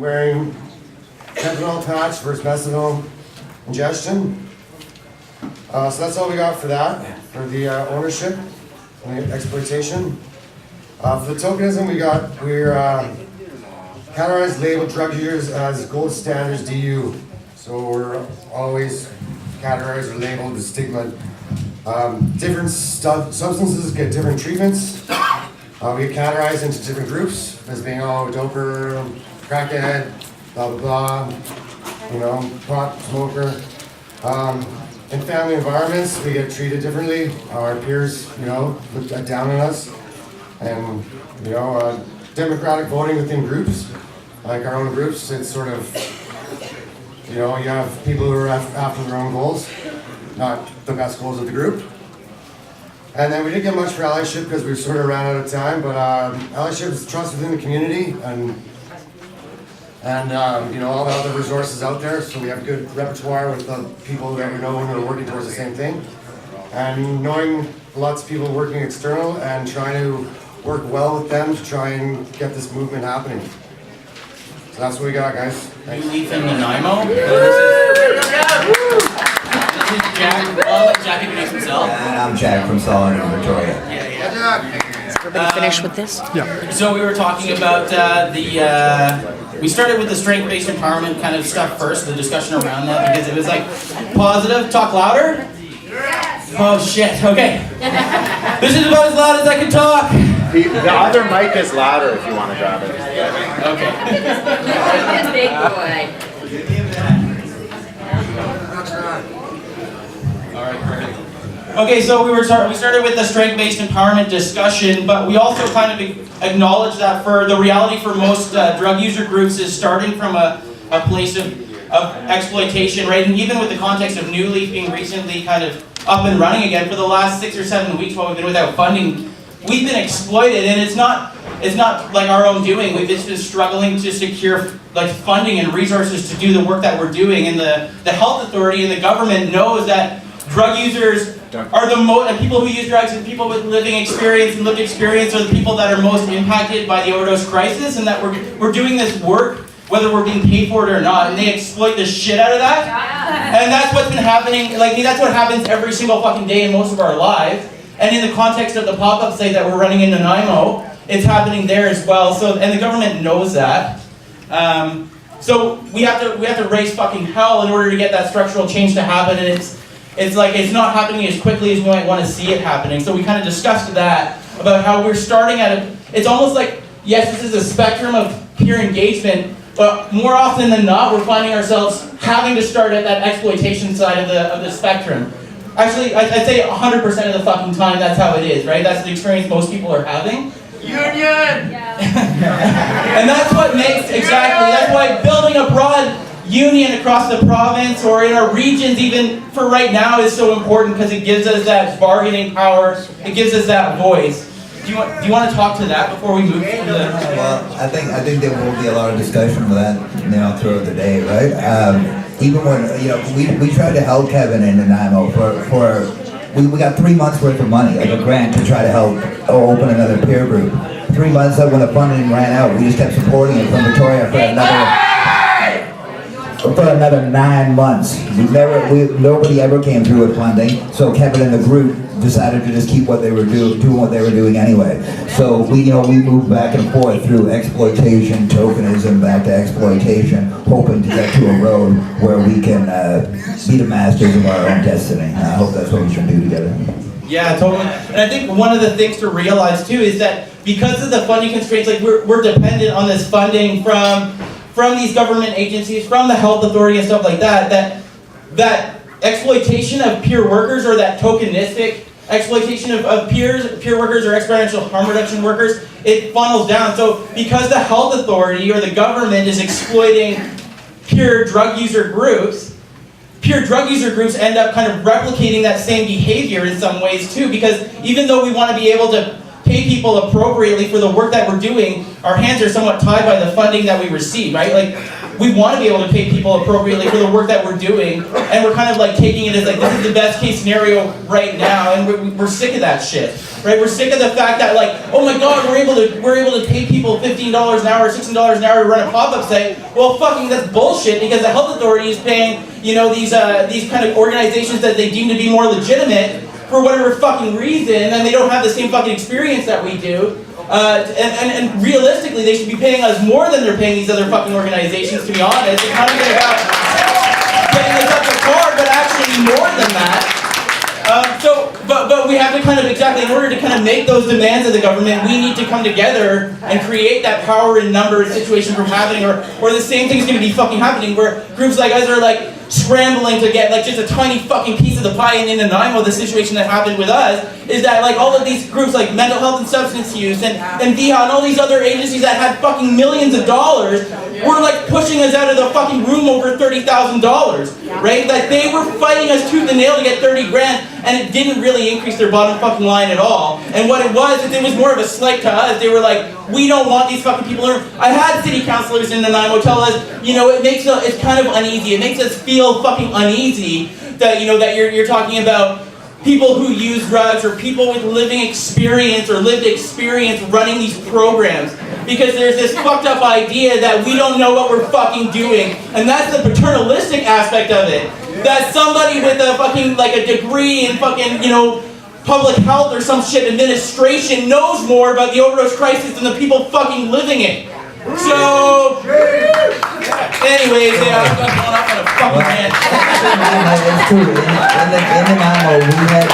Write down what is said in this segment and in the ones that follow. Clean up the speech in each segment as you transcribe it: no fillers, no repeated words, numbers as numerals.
wearing fentanyl patch versus methanol ingestion. So that's all we got for that, for the ownership and the exploitation. For the tokenism, we're categorized labeled drug users as gold standards DU. So we're always categorized or labeled as stigma. Different substances get different treatments. We get categorized into different groups as being, doper, crackhead, blah, blah, blah, you know, pot smoker. In family environments, we get treated differently. Our peers, look down on us. And, democratic voting within groups, like our own groups, it's sort of, you have people who are after their own goals, not the best goals of the group. And then we didn't get much for allyship because we sort of ran out of time, but allyship is trust within the community and all the other resources out there, so we have a good repertoire with the people that we know who are working towards the same thing. And knowing lots of people working external and trying to work well with them to try and get this movement happening. So that's what we got, guys. Thanks. You leave from Nanaimo? This is Jack. I'll let Jack introduce himself. And I'm Jack from Solid and Victoria. Is everybody finished with this? Yeah. So we were talking about we started with the strength-based empowerment kind of stuff first, the discussion around that, because it was like positive. Talk louder? Yes. Oh shit, okay. This is about as loud as I can talk. The other mic is louder if you want to drop it. Okay. Big boy. All right, perfect. Okay, so we started with the strength-based empowerment discussion, but we also kind of acknowledge that for the reality for most drug user groups is starting from a place of exploitation, right? And even with the context of New Leaf being recently kind of up and running again, for the last 6 or 7 weeks while we've been without funding, we've been exploited, and it's not like our own doing. We've just been struggling to secure funding and resources to do the work that we're doing, and the health authority and the government knows that drug users are the most, and people who use drugs and people with lived experience are the people that are most impacted by the overdose crisis, and that we're doing this work whether we're being paid for it or not, and they exploit the shit out of that. And that's what's been happening, that's what happens every single fucking day in most of our lives. And in the context of the pop-up site that we're running in Nanaimo, it's happening there as well. So, and the government knows that. So we have to raise fucking hell in order to get that structural change to happen, and it's not happening as quickly as we might want to see it happening. So we kind of discussed that, about how we're starting it's almost like, yes, this is a spectrum of peer engagement, but more often than not, we're finding ourselves having to start at that exploitation side of the spectrum. Actually, I'd say 100% of the fucking time that's how it is, right? That's the experience most people are having. Union! Yeah. And that's what makes, that's why building a broad union across the province or in our regions even for right now is so important, because it gives us that bargaining power, it gives us that voice. Do you want to talk to that before we move to the... Well, I think there will be a lot of discussion for that, throughout the day, right? Even when, we tried to help Kevin in Nanaimo we got 3 months worth of money, like a grant, to try to help open another peer group. 3 months when the funding ran out, we just kept supporting it from Victoria for another 9 months. Nobody ever came through with funding, so Kevin and the group decided to just keep doing what they were doing anyway. So we moved back and forth through exploitation, tokenism, back to exploitation, hoping to get to a road where we can be the masters of our own destiny. I hope that's what we should do together. Yeah, totally. And I think one of the things to realize too is that because of the funding constraints, we're dependent on this funding from these government agencies, from the health authority and stuff like that exploitation of peer workers, or that tokenistic exploitation of peer workers or experiential harm reduction workers, it funnels down. So because the health authority or the government is exploiting peer drug user groups end up kind of replicating that same behavior in some ways too, because even though we want to be able to pay people appropriately for the work that we're doing, our hands are somewhat tied by the funding that we receive, right? Like, we want to be able to pay people appropriately for the work that we're doing, and we're kind of like taking it as like, this is the best case scenario right now, and we're sick of that shit, right? We're sick of the fact that like, oh my god, we're able to pay people $15 an hour, $16 an hour to run a pop-up site. Well, fucking that's bullshit, because the health authority is paying, you know, these kind of organizations that they deem to be more legitimate for whatever fucking reason, and they don't have the same fucking experience that we do. And realistically, they should be paying us more than they're paying these other fucking organizations, to be honest. It's not even about getting us up the card, but actually more than that. But we have to kind of, exactly, in order to kind of make those demands of the government, we need to come together and create that power in numbers situation from happening, or the same thing's going to be fucking happening, where groups like us are like scrambling to get like just a tiny fucking piece of the pie. And in Nanaimo, the situation that happened with us is that like all of these groups like mental health and substance use and VIHA and all these other agencies that had fucking millions of dollars were like pushing us out of the fucking room over $30,000, right? Like they were fighting us tooth and nail to get 30 grand, and it didn't really increase their bottom fucking line at all. And what it was more of a slight to us. They were like, we don't want these fucking people. I had city councilors in Nanaimo tell us, you know, it's kind of uneasy. It makes us feel fucking uneasy that, you know, that you're talking about people who use drugs or people with living experience or lived experience running these programs. Because there's this fucked up idea that we don't know what we're fucking doing. And that's the paternalistic aspect of it. That somebody with a fucking, like a degree in fucking, you know, public health or some shit administration knows more about the overdose crisis than the people fucking living it. So, anyways, yeah, I'm going off on a fucking rant. It's true. In Nanaimo, we had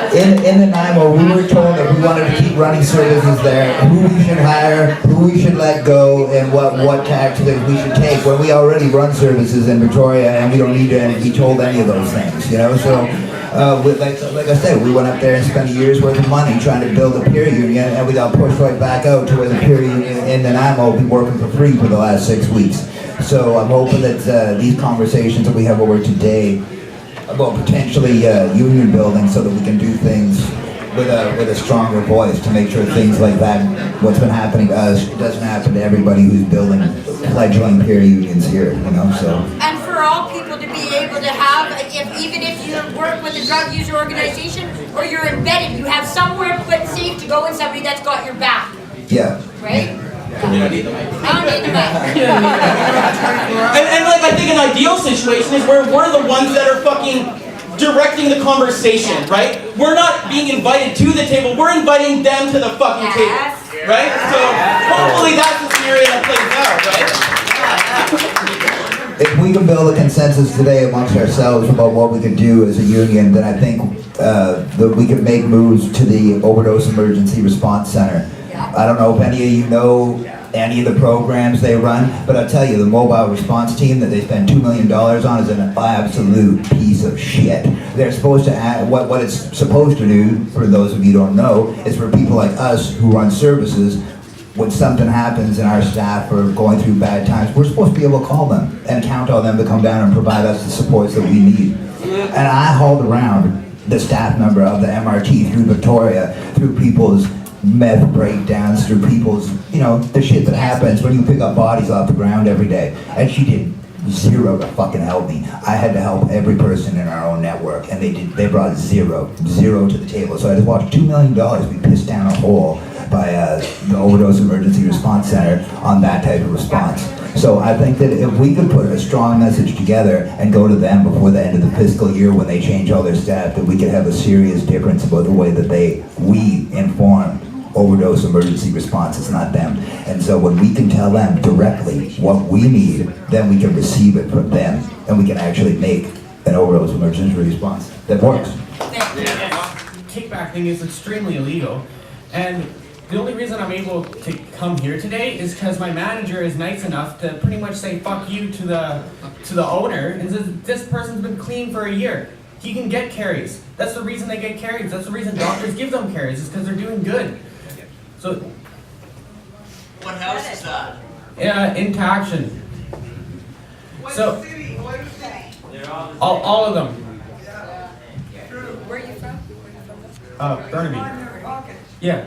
in Nanaimo, we were told that we wanted to keep running services there, who we should hire, who we should let go, and what tactics we should take, when we already run services in Victoria and we don't need to be told any of those things, you know. So, like I said, we went up there and spent a year's worth of money trying to build a peer union, and we got pushed right back out to where the peer union in Nanaimo will be working for free for the last 6 weeks. So I'm hoping that these conversations that we have over today about potentially union building, so that we can do things with a stronger voice to make sure things like that, what's been happening to us, doesn't happen to everybody who's building fledgling peer unions here, you know. So. And for all people to be able to have, even if you work with a drug user organization or you're embedded, you have somewhere safe to go and somebody that's got your back. Yeah. Right? You don't need the mic. I don't need the mic. And like I think an ideal situation is where we're the ones that are fucking directing the conversation, right? We're not being invited to the table, we're inviting them to the fucking table, right? So hopefully that's the scenario that plays out, right? If we can build a consensus today amongst ourselves about what we could do as a union, then I think that we could make moves to the Overdose Emergency Response Center. I don't know if any of you know any of the programs they run, but I'll tell you, the mobile response team that they spend $2 million on is an absolute piece of shit. They're supposed to add, what it's supposed to do, for those of you who don't know, is for people like us who run services, when something happens and our staff are going through bad times, we're supposed to be able to call them and count on them to come down and provide us the supports that we need. And I hauled around the staff member of the MRT through Victoria, through people's meth breakdowns, through people's, you know, the shit that happens when you pick up bodies off the ground every day. And she did zero to fucking help me. I had to help every person in our own network, and they brought zero to the table. So I just watched $2 million be pissed down a hole by the Overdose Emergency Response Center on that type of response. So I think that if we could put a strong message together and go to them before the end of the fiscal year when they change all their staff, that we could have a serious difference about the way that we inform overdose emergency response. It's not them. And so when we can tell them directly what we need, then we can receive it from them, and we can actually make an overdose emergency response that works. Kickback thing is extremely illegal, and the only reason I'm able to come here today is because my manager is nice enough to pretty much say fuck you to the owner and says this person's been clean for a year. He can get carries. That's the reason they get carries. That's the reason doctors give them carries, is because they're doing good. So, What house is that? into action. So, all of them. Burnaby. Yeah.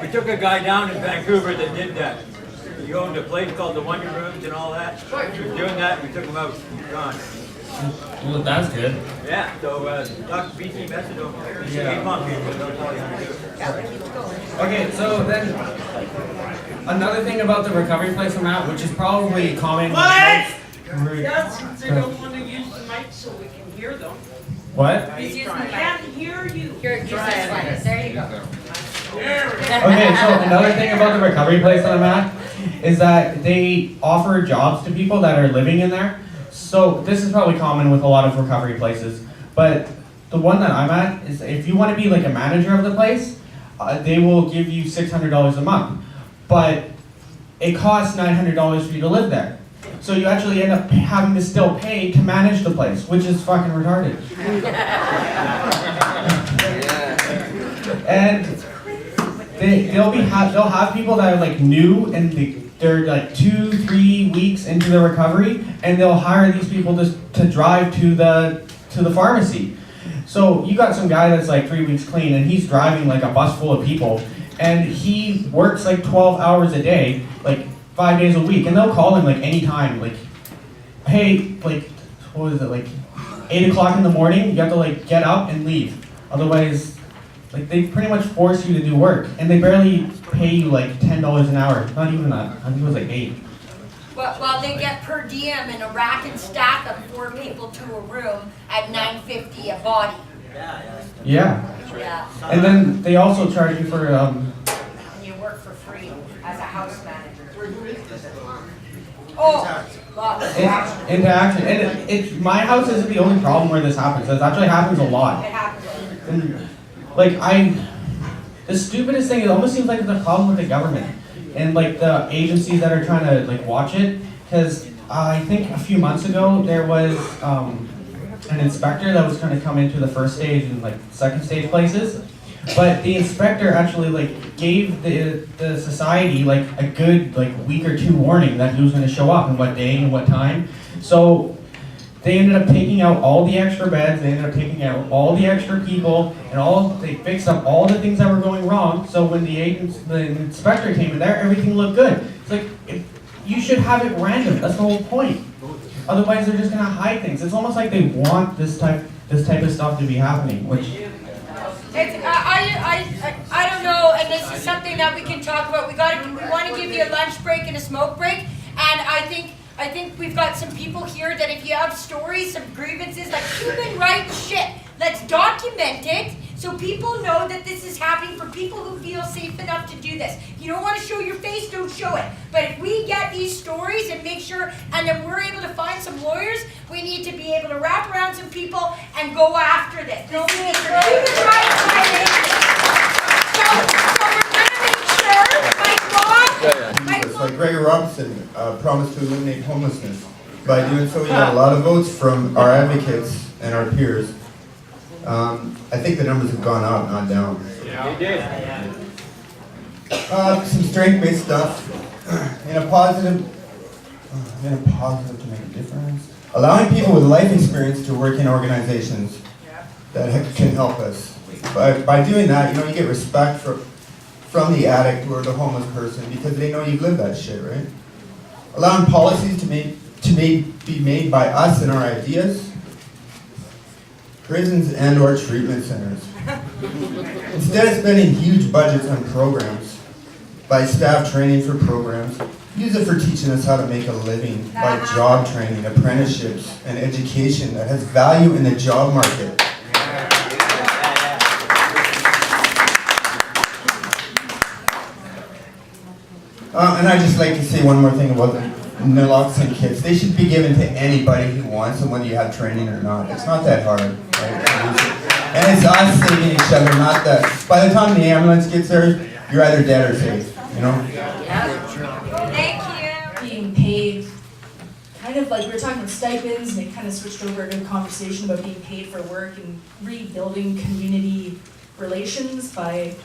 We took a guy down in Vancouver that did that. He owned a place called the Wonder Rooms and all that. He was doing that, we took him out. He's gone. Well, that's good. Yeah, so Dr. BT message over there. They'll tell you how to do it. Okay, so then another thing about the recovery place I'm at, which is probably common. Yes, they don't want to use the mic so we can hear them. What? We can't hear you. Here, use this one. There you go. Okay, so another thing about the recovery place that I'm at is that they offer jobs to people that are living in there. So this is probably common with a lot of recovery places, but the one that I'm at is if you want to be like a manager of the place, they will give you $600 a month, but it costs $900 for you to live there. So you actually end up having to still pay to manage the place, which is fucking retarded. And they'll have people that are like new and they're like 2-3 weeks into the recovery, and they'll hire these people to drive to the pharmacy. So you got some guy that's like 3 weeks clean, and he's driving like a bus full of people, and he works like 12 hours a day, like 5 days a week, and they'll call him like anytime, like, hey, like, what is it, like 8 o'clock in the morning, you have to like get up and leave. Otherwise, like they pretty much force you to do work, and they barely pay you like $10 an hour. Not even that. I think it was like $8. Well, they get per diem and a rack and stack of 4 people to a room at $9.50 a body. Yeah. Yeah. And then they also charge you for And you work for free as a house manager. Oh, well, into action. And my house isn't the only problem where this happens. This actually happens a lot. it happens. And, like the stupidest thing, it almost seems like it's a problem with the government and like the agencies that are trying to like watch it. Because I think a few months ago there was an inspector that was going to come into the first stage and like second stage places, but the inspector actually like gave the society like a good like week or two warning that he was going to show up and what day and what time. So they ended up taking out all the extra beds, they ended up taking out all the extra people, and they fixed up all the things that were going wrong. So when the inspector came in there, everything looked good. It's like, you should have it random, that's the whole point. Otherwise they're just gonna hide things. It's almost like they want this type of stuff to be happening, which... I don't know, and this is something that we can talk about. We want to give you a lunch break and a smoke break, and I think we've got some people here that if you have stories, some grievances, like human rights shit, let's document it so people know that this is happening for people who feel safe enough to do this. If you don't want to show your face, don't show it. But if we get these stories and make sure, and then we're able to find some lawyers, we need to be able to wrap around some people and go after this. This is a human rights violation. So we're going to make sure, Like Greg Robinson promised to eliminate homelessness. By doing so, he got a lot of votes from our advocates and our peers. I think the numbers have gone up, not down. Yeah, they did. Some strength-based stuff in a positive to make a difference. Allowing people with life experience to work in organizations that can help us. By doing that, you get respect from the addict or the homeless person because they know you've lived that shit, right? Allowing policies to be made by us and our ideas. Prisons and or treatment centers. Instead of spending huge budgets on programs, by staff training for programs, use it for teaching us how to make a living by job training, apprenticeships, and education that has value in the job market. And I'd just like to say one more thing about the naloxone kits. They should be given to anybody who wants them, whether you have training or not. It's not that hard, right? And it's us saving each other, not that. By the time the ambulance gets there, you're either dead or safe, Thank you. Being paid, kind of like we were talking about stipends, and it kind of switched over to a conversation about being paid for work and rebuilding community relations by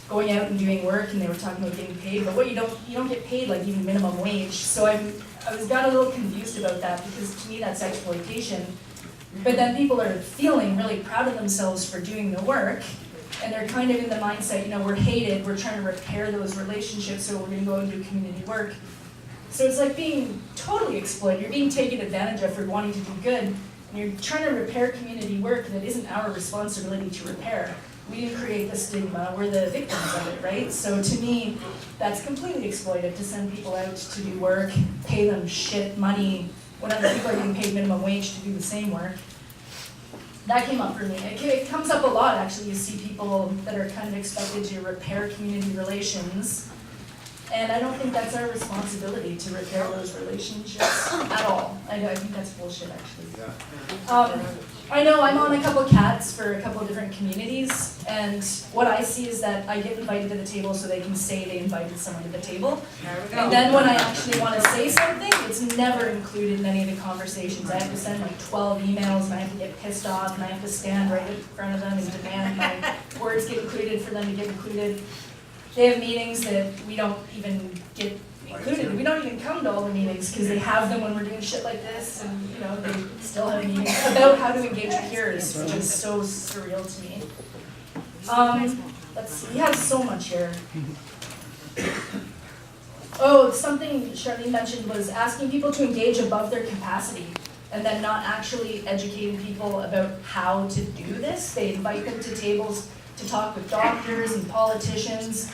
going out and doing work, and they were talking about getting paid, but what you don't get paid like even minimum wage. So I got a little confused about that, because to me that's exploitation. But then people are feeling really proud of themselves for doing the work, and they're kind of in the mindset, you know, we're hated, we're trying to repair those relationships, so we're gonna go and do community work. So it's like being totally exploited. You're being taken advantage of for wanting to do good, and you're trying to repair community work that isn't our responsibility to repair. We didn't create the stigma, we're the victims of it, right? So to me, that's completely exploitive, to send people out to do work, pay them shit money, when other people are getting paid minimum wage to do the same work. That came up for me. It comes up a lot, actually. You see people that are kind of expected to repair community relations, and I don't think that's our responsibility to repair those relationships at all. I think that's bullshit, actually. I know I'm on a couple CATs for a couple different communities, and what I see is that I get invited to the table so they can say they invited someone to the table. And then when I actually want to say something, it's never included in any of the conversations. I have to send like 12 emails, and I have to get pissed off, and I have to stand right in front of them and demand my words get included for them to get included. They have meetings that we don't even get included. We don't even come to all the meetings because they have them when we're doing shit like this, and you know, they still have meetings about how to engage peers, which is so surreal to me. Let's see, we have so much here. Oh, something Charlene mentioned was asking people to engage above their capacity, and then not actually educating people about how to do this. They invite them to tables to talk with doctors and politicians.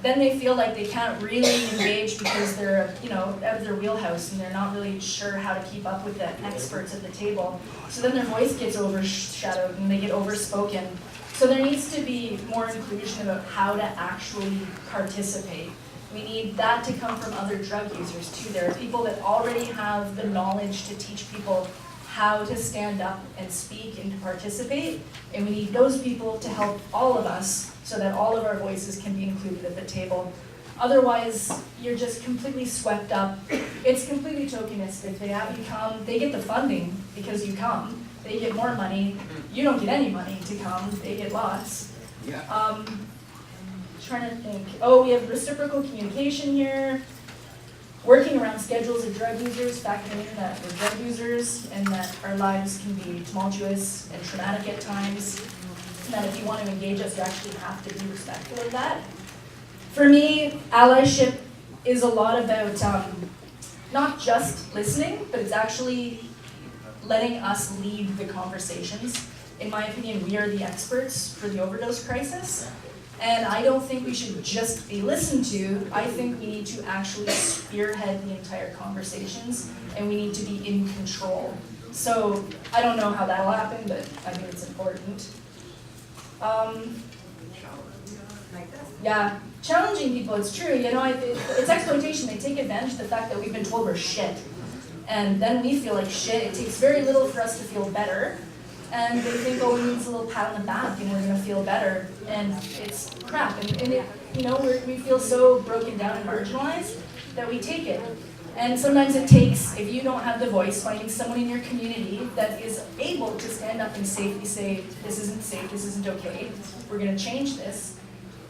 Then they feel like they can't really engage because they're, you know, out of their wheelhouse, and they're not really sure how to keep up with the experts at the table. So then their voice gets overshadowed and they get overspoken. So there needs to be more inclusion about how to actually participate. We need that to come from other drug users too. There are people that already have the knowledge to teach people how to stand up and speak and to participate, and we need those people to help all of us so that all of our voices can be included at the table. Otherwise, you're just completely swept up. It's completely tokenistic. They have you come, they get the funding because you come, they get more money, you don't get any money to come, they get lots. Trying to think, oh, we have reciprocal communication here. Working around schedules of drug users, factoring in that we're drug users and that our lives can be tumultuous and traumatic at times. And that if you want to engage us, you actually have to be respectful of that. For me, allyship is a lot about not just listening, but it's actually letting us lead the conversations. In my opinion, we are the experts for the overdose crisis. And I don't think we should just be listened to. I think we need to actually spearhead the entire conversations, and we need to be in control. So I don't know how that'll happen, but I think it's important. Yeah, challenging people, it's true. You know, it's exploitation. They take advantage of the fact that we've been told we're shit. And then we feel like shit. It takes very little for us to feel better. And they think, oh, we need a little pat on the back and we're going to feel better. And it's crap. And it, you know, we feel so broken down and marginalized that we take it. And sometimes it takes, if you don't have the voice, finding someone in your community that is able to stand up and safely say, this isn't safe, this isn't okay, we're going to change this.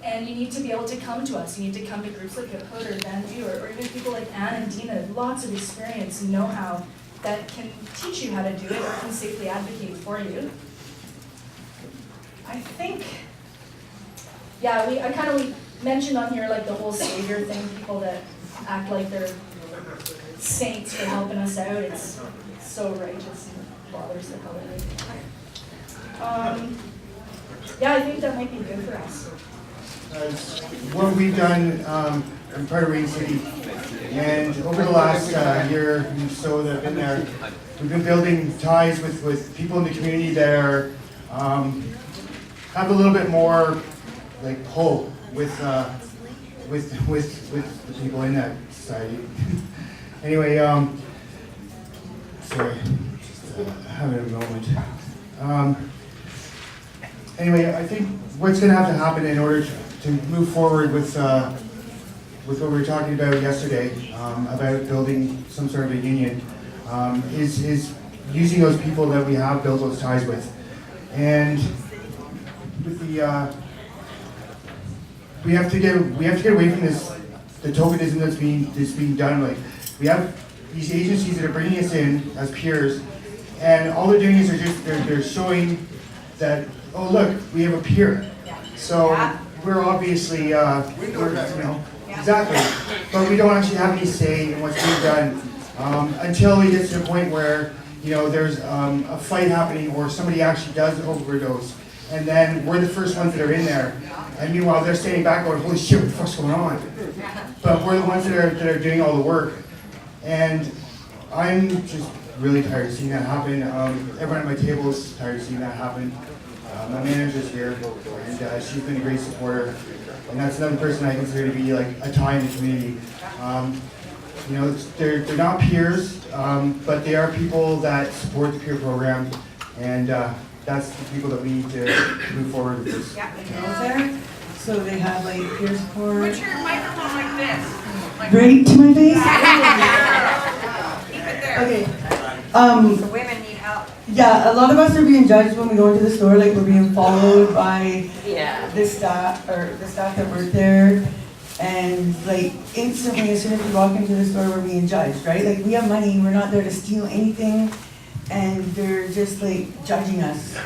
And you need to be able to come to us. You need to come to groups like YUKON or Benview or even people like Anne and Dina, lots of experience and know-how that can teach you how to do it or can safely advocate for you. I think, yeah, I kind of mentioned on here like the whole savior thing, people that act like they're saints for helping us out. It's so righteous and bothers the hell out of me. Yeah, I think that might be good for us. What we've done in part of Rain City, and over the last year and so that I've been there, we've been building ties with people in the community that are, have a little bit more like pull with the people in that society. Anyway, sorry, just having a moment. Anyway, I think what's going to have to happen in order to move forward with what we were talking about yesterday, about building some sort of a union, is using those people that we have built those ties with. And with the we have to get away from this, the tokenism that's being done. Like, we have these agencies that are bringing us in as peers, and all they're doing is they're showing that, oh look, we have a peer. So we're obviously exactly, but we don't actually have any say in what's being done until we get to the point where there's a fight happening or somebody actually does overdose, and then we're the first ones that are in there, and meanwhile they're standing back going, holy shit, what the fuck's going on? But we're the ones that are doing all the work, and I'm just really tired of seeing that happen. Everyone at my table is tired of seeing that happen. My manager's here, and she's been a great supporter, and that's another person I consider to be like a tie in the community. They're not peers, but they are people that support the peer program, and that's the people that we need to move forward with this. There, so they have like peer support. Put your microphone like this. Right to my face? Keep it there. Okay. The women need help. Yeah, a lot of us are being judged when we go into the store, like we're being followed by the staff that work there. And like instantly, as soon as we walk into the store, we're being judged, right? Like we have money, we're not there to steal anything, and they're just like judging us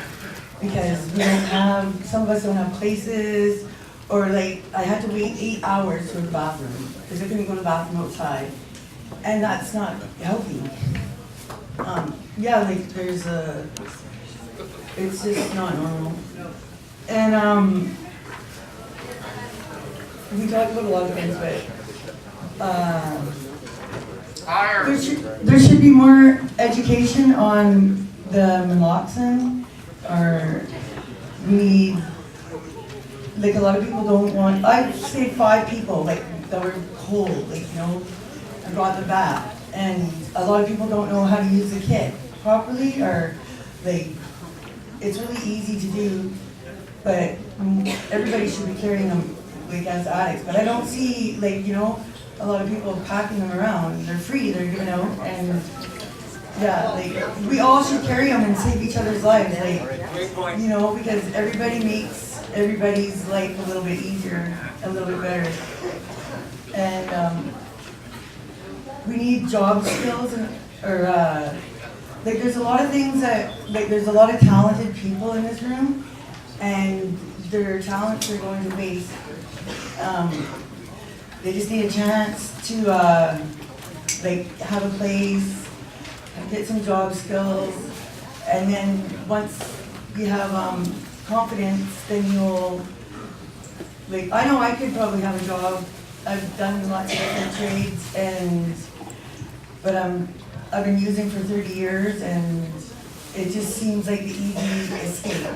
because we don't have, some of us don't have places, or like I had to wait 8 hours to go to the bathroom because I couldn't go to the bathroom outside, and that's not healthy. Yeah, like there's it's just not normal. And we talked about a lot of things, but there should be more education on the naloxone, or we need, like a lot of people don't want, I'd say 5 people like that were cold, like and brought them back, and a lot of people don't know how to use the kit properly, or like it's really easy to do, but everybody should be carrying them like as addicts. But I don't see like a lot of people packing them around. They're free, they're given out, and yeah, like we all should carry them and save each other's lives, like because everybody makes everybody's life a little bit easier, a little bit better. And we need job skills, like there's a lot of things that, like there's a lot of talented people in this room, and their talents are going to waste. They just need a chance to like have a place, get some job skills, and then once you have confidence, then you'll, like I know I could probably have a job. I've done lots of different trades, but I've been using for 30 years, and it just seems like the easy escape.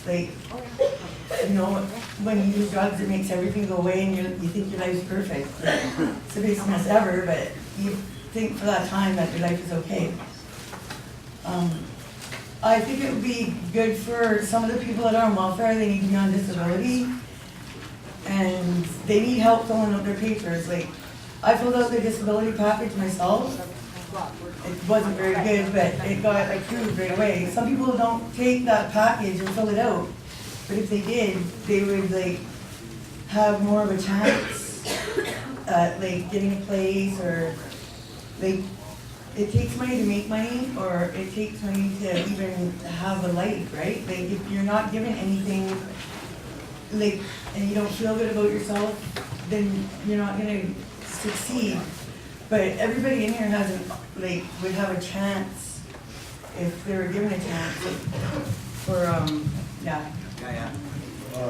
Like, when you use drugs, it makes everything go away, and you think your life's perfect. It's the biggest mess ever, but you think for that time that your life is okay. I think it would be good for some of the people that are on welfare. They need to be on disability, and they need help filling out their papers. Like, I filled out the disability package myself. It wasn't very good, but it got approved right away. Some people don't take that package and fill it out, but if they did, they would like have more of a chance at like getting a place, or like it takes money to make money, or it takes money to even have a life, right? Like if you're not given anything, like, and you don't feel good about yourself, then you're not gonna succeed. But everybody in here would have a chance if they were given a chance for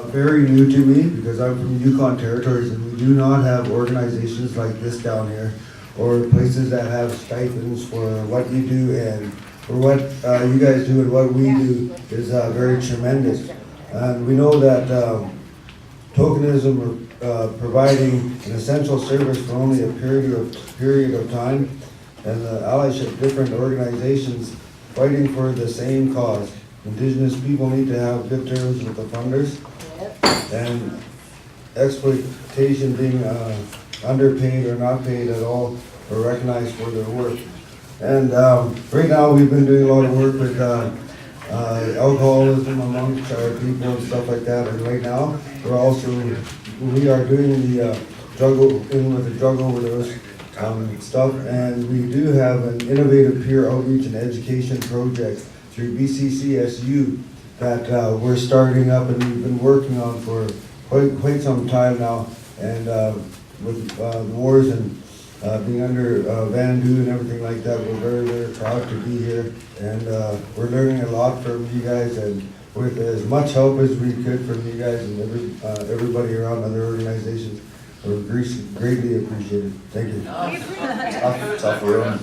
Very new to me because I'm from YUKON territories, and we do not have organizations like this down here, or places that have stipends for what you do, and for what you guys do and what we do is very tremendous. And we know that tokenism, or providing an essential service for only a period of time, and the allyship, different organizations fighting for the same cause. Indigenous people need to have good terms with the funders, and exploitation being underpaid or not paid at all, or recognized for their work. And right now we've been doing a lot of work with alcoholism amongst our people and stuff like that, and right now we're also we are doing the drug overdose stuff, and we do have an innovative peer outreach and education project through BCCSU that we're starting up and we've been working on for quite some time now. And with the wars and being under Van Du and everything like that, we're very, very proud to be here. And we're learning a lot from you guys, and with as much help as we could from you guys and everybody around other organizations. We're greatly appreciated. Thank you. Tough room.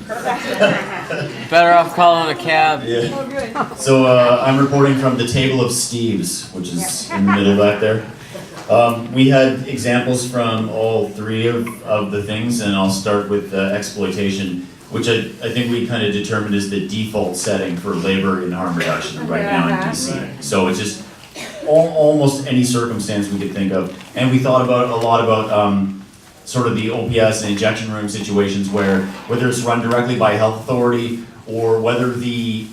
Better off calling a cab. Yeah. So I'm reporting from the Table of Steves, which is in the middle back there. We had examples from all three of the things, and I'll start with exploitation, which I think we kind of determined is the default setting for labor and harm reduction right now in DC. So it's just almost any circumstance we could think of. And we thought about a lot about sort of the OPS and injection room situations where whether it's run directly by a health authority or whether the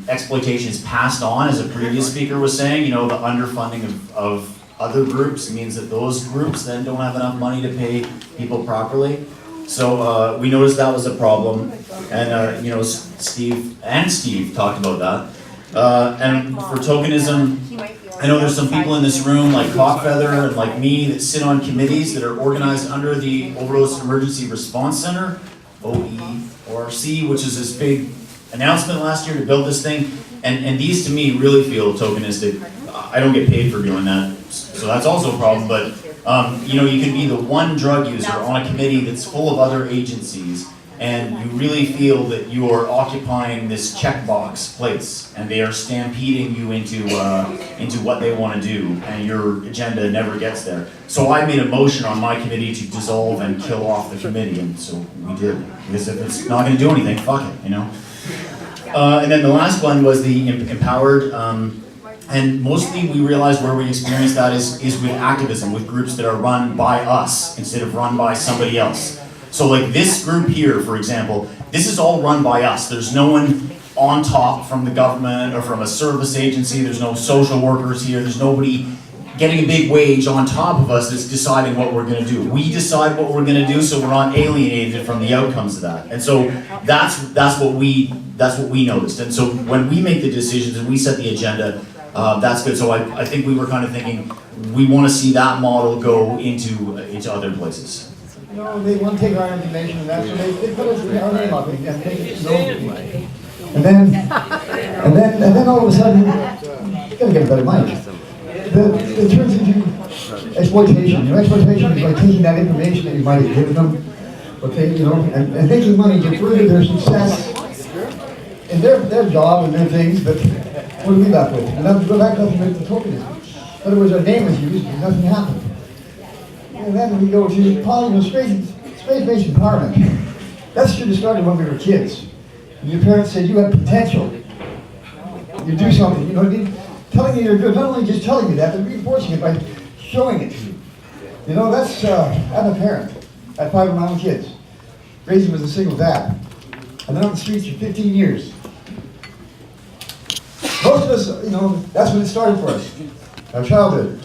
exploitation is passed on, as a previous speaker was saying, you know, the underfunding of other groups means that those groups then don't have enough money to pay people properly. So we noticed that was a problem, and you know, Steve talked about that. And for tokenism, I know there's some people in this room like Cockfeather and like me that sit on committees that are organized under the Overdose Emergency Response Center, OERC, which is this big announcement last year to build this thing. And these to me really feel tokenistic. I don't get paid for doing that, so that's also a problem. But you know, you can be the one drug user on a committee that's full of other agencies, and you really feel that you are occupying this checkbox place, and they are stampeding you into what they want to do, and your agenda never gets there. So I made a motion on my committee to dissolve and kill off the committee, and so we did. Because if it's not going to do anything, fuck it, you know. And then the last one was the empowered. And mostly we realized where we experienced that is with activism, with groups that are run by us instead of run by somebody else. So like this group here, for example, this is all run by us. There's no one on top from the government or from a service agency. There's no social workers here. There's nobody getting a big wage on top of us that's deciding what we're going to do. We decide what we're going to do, so we're not alienated from the outcomes of that. And so that's what we noticed. And so when we make the decisions and we set the agenda, that's good. So I think we were kind of thinking we want to see that model go into other places. No, they want to take our information and that's they put our name up and take it to and then all of a sudden, you gotta get a better mic. It turns into exploitation. You know, exploitation is like taking that information that you might have given them, but they, you know, and making money to further their success in their job and their things, but what are we left with? And that nothing with the tokenism. In other words, our name is used, and nothing happened. And then we go to space-based empowerment. That should have started when we were kids. And your parents said, you have potential. You do something, you know, telling you you're good, not only just telling you that, but reinforcing it by showing it to you. You know, that's, I'm a parent. I had 5 of my own kids. Raised them as a single dad. I've been on the streets for 15 years. Most of us, you know, that's when it started for us. Our childhood,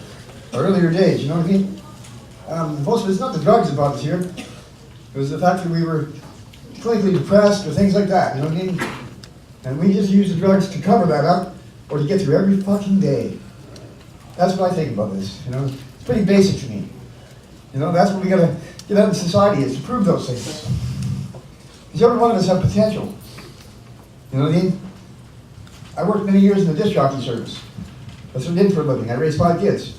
our earlier days, you know what I mean? Most of it's not the drugs that brought us here. It was the fact that we were clinically depressed or things like that, you know what I mean? And we just used the drugs to cover that up or to get through every fucking day. That's what I think about this, you know? It's pretty basic to me. You know, that's what we gotta get out in society is to prove those things. Because every one of us have potential. You know what I mean? I worked many years in the disc jockey service. That's what I did for a living. I raised 5 kids.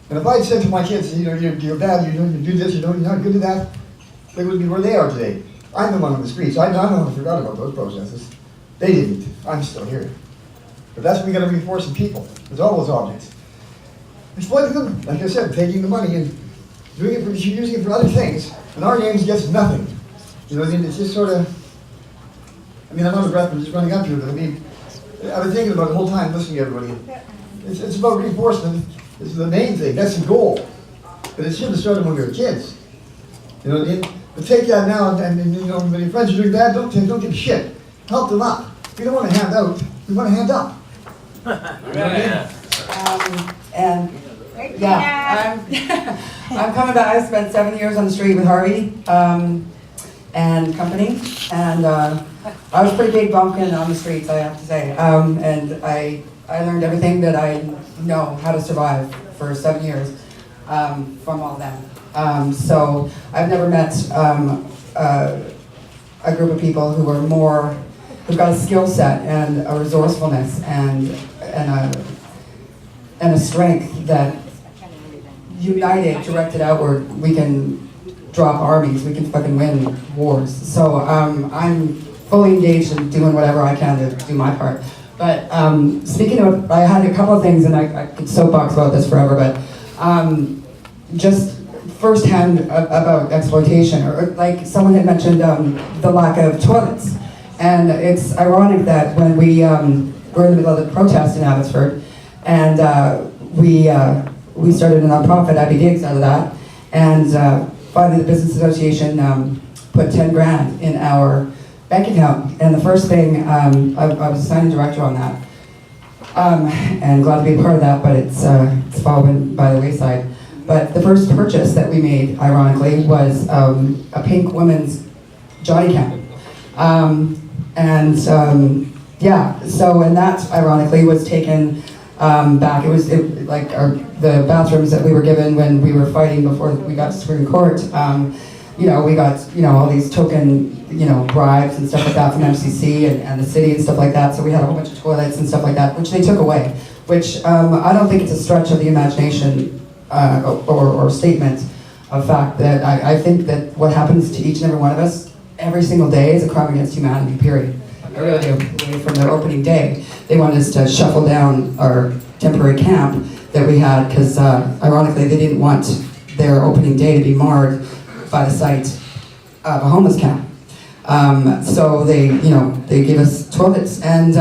And if I had said to my kids, you know, you're bad, you do this, you're not good at that, they wouldn't be where they are today. I'm the one on the streets. I forgot about those processes. They didn't. I'm still here. But that's what we got to reinforce in people. There's all those objects. Exploiting them, like I said, taking the money and doing it for, using it for other things, and our names gets nothing. You know, it's just sort of. I mean, I'm out of breath. I'm just running up to it. I mean, I've been thinking about it the whole time, listening to everybody. It's about reinforcement. It's the main thing. That's the goal. But it should have started when we were kids. You know what I mean? But take that now, and you know, when your friends are doing bad, don't give a shit. Help them up. We don't want to hand out. We want to hand up. You know what I mean? And Yeah, I'm coming back. I spent 7 years on the street with Harvey and company, and I was a pretty big bumpkin on the streets, I have to say. And I learned everything that I know how to survive for 7 years from all them. So I've never met a group of people who are more, who've got a skill set and a resourcefulness and a strength that united, directed outward, we can drop armies, we can fucking win wars. So I'm fully engaged in doing whatever I can to do my part. But speaking of, I had a couple of things, and I could soapbox about this forever, but just firsthand about exploitation, or like someone had mentioned the lack of toilets. And it's ironic that when we were in the middle of the protest in Abbotsford, and we started a nonprofit, Abby Diggs, out of that, and finally the Business Association put 10 grand in our bank account. And the first thing, I was a signing director on that, and glad to be a part of that, but it's fallen by the wayside. But the first purchase that we made, ironically, was a pink women's Johnny can. Yeah, so, and that ironically was taken back. It was like the bathrooms that we were given when we were fighting before we got to Supreme Court. You know, we got, you know, all these token, you know, bribes and stuff like that from MCC and the city and stuff like that. So we had a whole bunch of toilets and stuff like that, which they took away, which I don't think it's a stretch of the imagination or statement of fact that I think that what happens to each and every one of us every single day is a crime against humanity, period. I really do. From their opening day, they wanted us to shuffle down our temporary camp that we had because, ironically, they didn't want their opening day to be marred by the sight of a homeless camp. So they, you know, they gave us toilets, and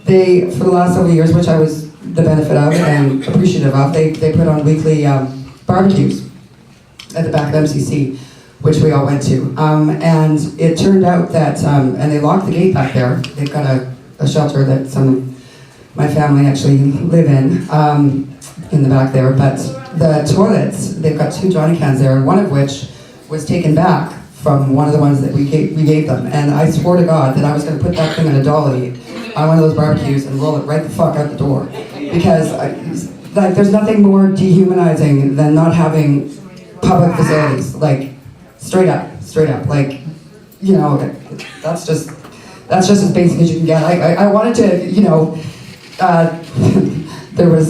they, for the last several years, which I was the benefit of and appreciative of, they put on weekly barbecues at the back of MCC, which we all went to. And it turned out that, and they locked the gate back there. They've got a shelter that some of my family actually live in the back there. But the toilets, they've got 2 Johnny cans there, and one of which was taken back from one of the ones that we gave them. And I swore to God that I was gonna put that thing in a dolly on one of those barbecues and roll it right the fuck out the door. Because like, there's nothing more dehumanizing than not having public facilities, like straight up, like, you know, that's just as basic as you can get. I wanted to, you know, there was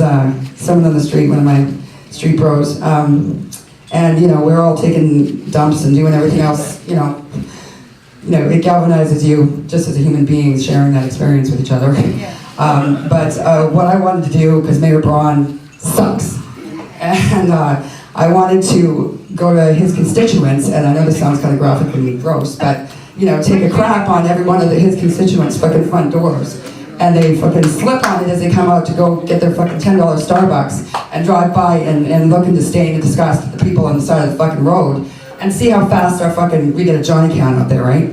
someone on the street, one of my street bros, and you know, we're all taking dumps and doing everything else, you know, it galvanizes you just as a human being, sharing that experience with each other. But what I wanted to do, because Mayor Braun sucks, and I wanted to go to his constituents, and I know this sounds kind of graphically gross, but, you know, take a crap on every one of his constituents' fucking front doors, and they fucking slip on it as they come out to go get their fucking $10 Starbucks, and drive by and look in disdain and disgust at the people on the side of the fucking road, and see how fast we get a Johnny can out there, right?